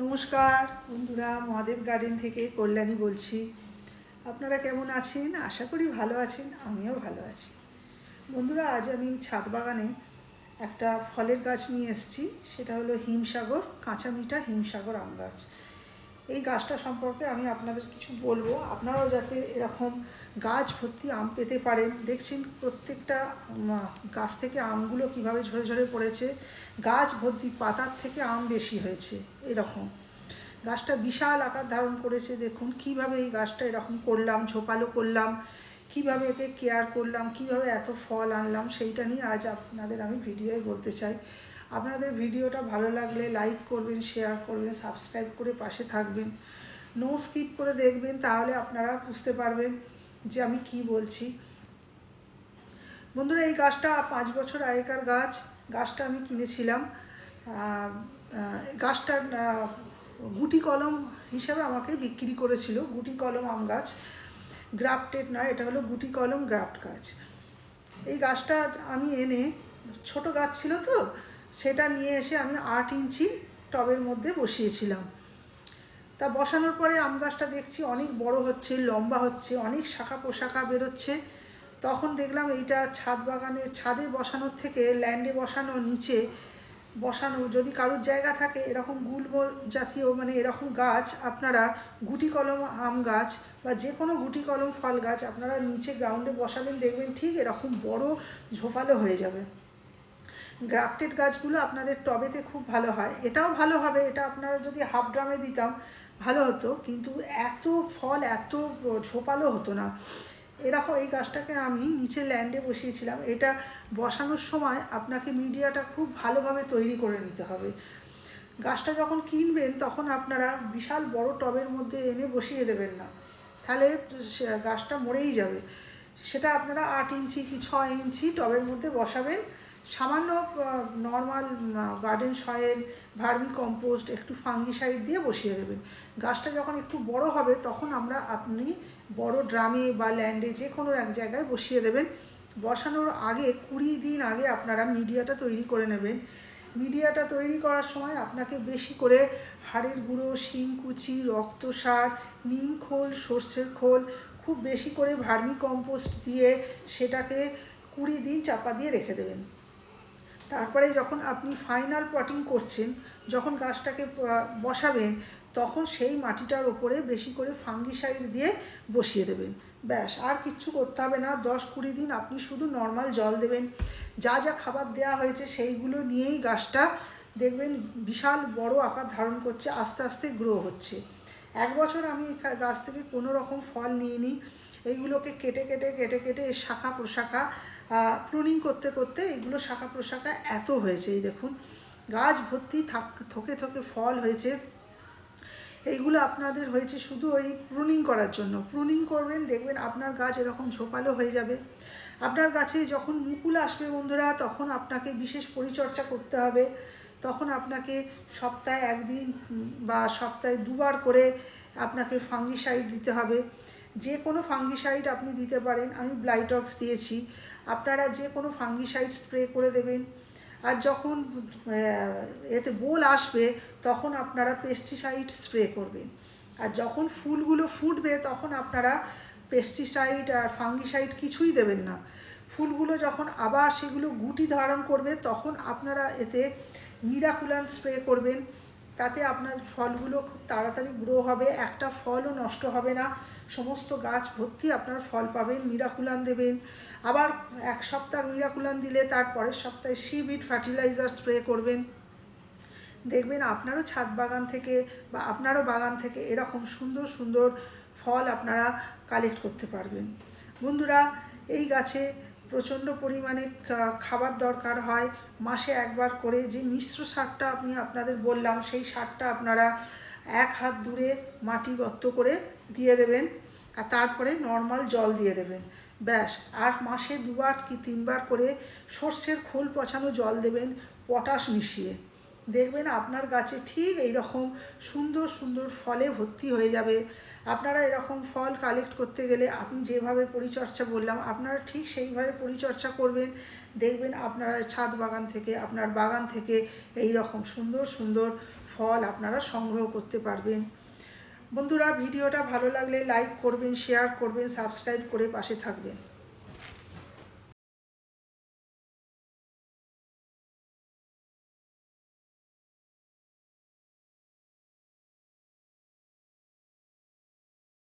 নমস্কার বন্ধুরা, মহাদেব গার্ডেন থেকে কল্যাণী বলছি। আপনারা কেমন আছেন? আশা করি ভালো আছেন, আমিও ভালো আছি। বন্ধুরা, আজ আমি ছাদ বাগানে একটা ফলের গাছ নিয়ে এসেছি। সেটা হলো হিমসাগর, কাঁচা মিঠা হিমসাগর আম গাছ। এই গাছটা সম্পর্কে আমি আপনাদের কিছু বলবো, আপনারাও যাতে এরকম গাছ ভর্তি আম পেতে পারেন। দেখছেন প্রত্যেকটা গাছ থেকে আমগুলো কিভাবে ঝরে ঝরে পড়েছে, গাছ ভর্তি, পাতার থেকে আম বেশি হয়েছে। এরকম গাছটা বিশাল আকার ধারণ করেছে। দেখুন কিভাবে এই গাছটা এরকম করলাম, ঝোপালো করলাম, কিভাবে একে কেয়ার করলাম, কিভাবে এত ফল আনলাম, সেইটা নিয়ে আজ আপনাদের আমি ভিডিওয় বলতে চাই। আপনাদের ভিডিওটা ভালো লাগলে লাইক করবেন, শেয়ার করবেন, সাবস্ক্রাইব করে পাশে থাকবেন, নো স্কিপ করে দেখবেন, তাহলে আপনারা বুঝতে পারবেন যে আমি কি বলছি। বন্ধুরা, এই গাছটা 5 বছর আগেকার গাছ। গাছটা আমি কিনেছিলাম। গাছটার গুটি কলম হিসাবে আমাকে বিক্রি করেছিল। গুটি কলম আম গাছ, গ্রাফটেড নয়, এটা হলো গুটি কলম গ্রাফট গাছ। এই গাছটা আমি এনে, ছোট গাছ ছিল তো, সেটা নিয়ে এসে আমি 8 ইঞ্চি টবের মধ্যে বসিয়েছিলাম। তা বসানোর পরে আম গাছটা দেখছি অনেক বড় হচ্ছে, লম্বা হচ্ছে, অনেক শাখা প্রশাখা বেরোচ্ছে। তখন দেখলাম এইটা ছাদ বাগানে, ছাদে বসানোর থেকে ল্যান্ডে বসানো, নিচে বসানো, যদি কারোর জায়গা থাকে এরকম গুল্ম জাতীয়, মানে এরকম গাছ আপনারা, গুটি কলম আম গাছ বা যে কোনো গুটি কলম ফল গাছ আপনারা নিচে গ্রাউন্ডে বসাবেন, দেখবেন ঠিক এরকম বড় ঝোপালো হয়ে যাবে। গ্রাফটেড গাছগুলো আপনাদের টবেতে খুব ভালো হয়। এটাও ভালো হবে, এটা আপনারা যদি হাফ ড্রামে দিতাম ভালো হতো, কিন্তু এত ফল, এত ঝোপালো হতো না। এরকম এই গাছটাকে আমি নিচে ল্যান্ডে বসিয়েছিলাম। এটা বসানোর সময় আপনাকে মিডিয়াটা খুব ভালোভাবে তৈরি করে নিতে হবে। গাছটা যখন কিনবেন তখন আপনারা বিশাল বড় টবের মধ্যে এনে বসিয়ে দেবেন না, তাহলে গাছটা মরেই যাবে। সেটা আপনারা 8 ইঞ্চি কি 6 ইঞ্চি টবের মধ্যে বসাবেন। সামান্য normal garden soil, vermi compost, একটু ফাঙ্গিসাইড দিয়ে বসিয়ে দেবেন। গাছটা যখন একটু বড় হবে তখন আপনি বড় ড্রামে বা ল্যান্ডে যে কোনো এক জায়গায় বসিয়ে দেবেন। বসানোর আগে 20 দিন আগে আপনারা মিডিয়াটা তৈরি করে নেবেন। মিডিয়াটা তৈরি করার সময় আপনাকে বেশি করে হাড়ের গুঁড়ো, শিংকুচি, রক্ত সার, নিম খোল, সর্ষের খোল, খুব বেশি করে ভার্মি কম্পোস্ট দিয়ে সেটাকে 20 দিন চাপা দিয়ে রেখে দেবেন। তারপরে যখন আপনি ফাইনাল পটিং করছেন, যখন গাছটাকে বসাবেন, তখন সেই মাটিটার ওপরে বেশি করে ফাঙ্গিসাইড দিয়ে বসিয়ে দেবেন। ব্যাস, আর কিচ্ছু করতে হবে না। 10-20 দিন আপনি শুধু নর্মাল জল দেবেন। যা যা খাবার দেওয়া হয়েছে সেইগুলো নিয়েই গাছটা দেখবেন বিশাল বড় আকার ধারণ করছে, আস্তে আস্তে গ্রো হচ্ছে। 1 বছর আমি গাছ থেকে কোনো রকম ফল নিইনি। এইগুলোকে কেটে কেটে কেটে কেটে শাখা প্রশাখা প্রুনিং করতে করতে এগুলো শাখা প্রশাখা এত হয়েছে। এই দেখুন গাছ ভর্তি থোকে থোকে ফল হয়েছে। এইগুলো আপনাদের হয়েছে শুধু ওই প্রুনিং করার জন্য। প্রুনিং করবেন, দেখবেন আপনার গাছ এরকম ঝোপালো হয়ে যাবে। আপনার গাছে যখন মুকুল আসবে বন্ধুরা, তখন আপনাকে বিশেষ পরিচর্যা করতে হবে। তখন আপনাকে সপ্তাহে 1 দিন বা সপ্তাহে 2 বার করে আপনাকে ফাঙ্গিসাইড দিতে হবে। যে কোনো ফাঙ্গিসাইড আপনি দিতে পারেন। আমি ব্লাইটক্স দিয়েছি, আপনারা যে কোনো ফাঙ্গিসাইড স্প্রে করে দেবেন। আর যখন এতে বোল আসবে তখন আপনারা পেস্টিসাইড স্প্রে করবেন। আর যখন ফুলগুলো ফুটবে তখন আপনারা পেস্টিসাইড আর ফাঙ্গিসাইড কিছুই দেবেন না। ফুলগুলো যখন আবার সেগুলো গুটি ধারণ করবে তখন আপনারা এতে মিরাকুলান স্প্রে করবেন। তাতে আপনার ফলগুলো খুব তাড়াতাড়ি গ্রো হবে, একটা ফলও নষ্ট হবে না, সমস্ত গাছ ভর্তি আপনার ফল পাবেন। মিরাকুলান দেবেন। আবার 1 সপ্তাহ মিরাকুলান দিলে তার পরের সপ্তাহে সিভিড ফার্টিলাইজার স্প্রে করবেন। দেখবেন আপনারও ছাদ বাগান থেকে বা আপনারও বাগান থেকে এরকম সুন্দর সুন্দর ফল আপনারা কালেক্ট করতে পারবেন। বন্ধুরা, এই গাছে প্রচণ্ড পরিমাণে খাবার দরকার হয়। মাসে 1 বার করে যে মিশ্র সারটা আমি আপনাদের বললাম, সেই সারটা আপনারা 1 হাত দূরে মাটি গর্ত করে দিয়ে দেবেন, আর তারপরে নর্মাল জল দিয়ে দেবেন। ব্যাস। আর মাসে 2 বার কি 3 বার করে সর্ষের খোল পচানো জল দেবেন, পটাশ মিশিয়ে। দেখবেন আপনার গাছে ঠিক এইরকম সুন্দর সুন্দর ফলে ভর্তি হয়ে যাবে। আপনারা এরকম ফল কালেক্ট করতে গেলে আমি যেভাবে পরিচর্যা বললাম আপনারা ঠিক সেইভাবে পরিচর্যা করবেন। দেখবেন আপনারা ছাদ বাগান থেকে, আপনার বাগান থেকে এই রকম সুন্দর সুন্দর ফল আপনারা সংগ্রহ করতে পারবেন। বন্ধুরা, ভিডিওটা ভালো লাগলে লাইক করবেন, শেয়ার করবেন, সাবস্ক্রাইব করে পাশে থাকবেন।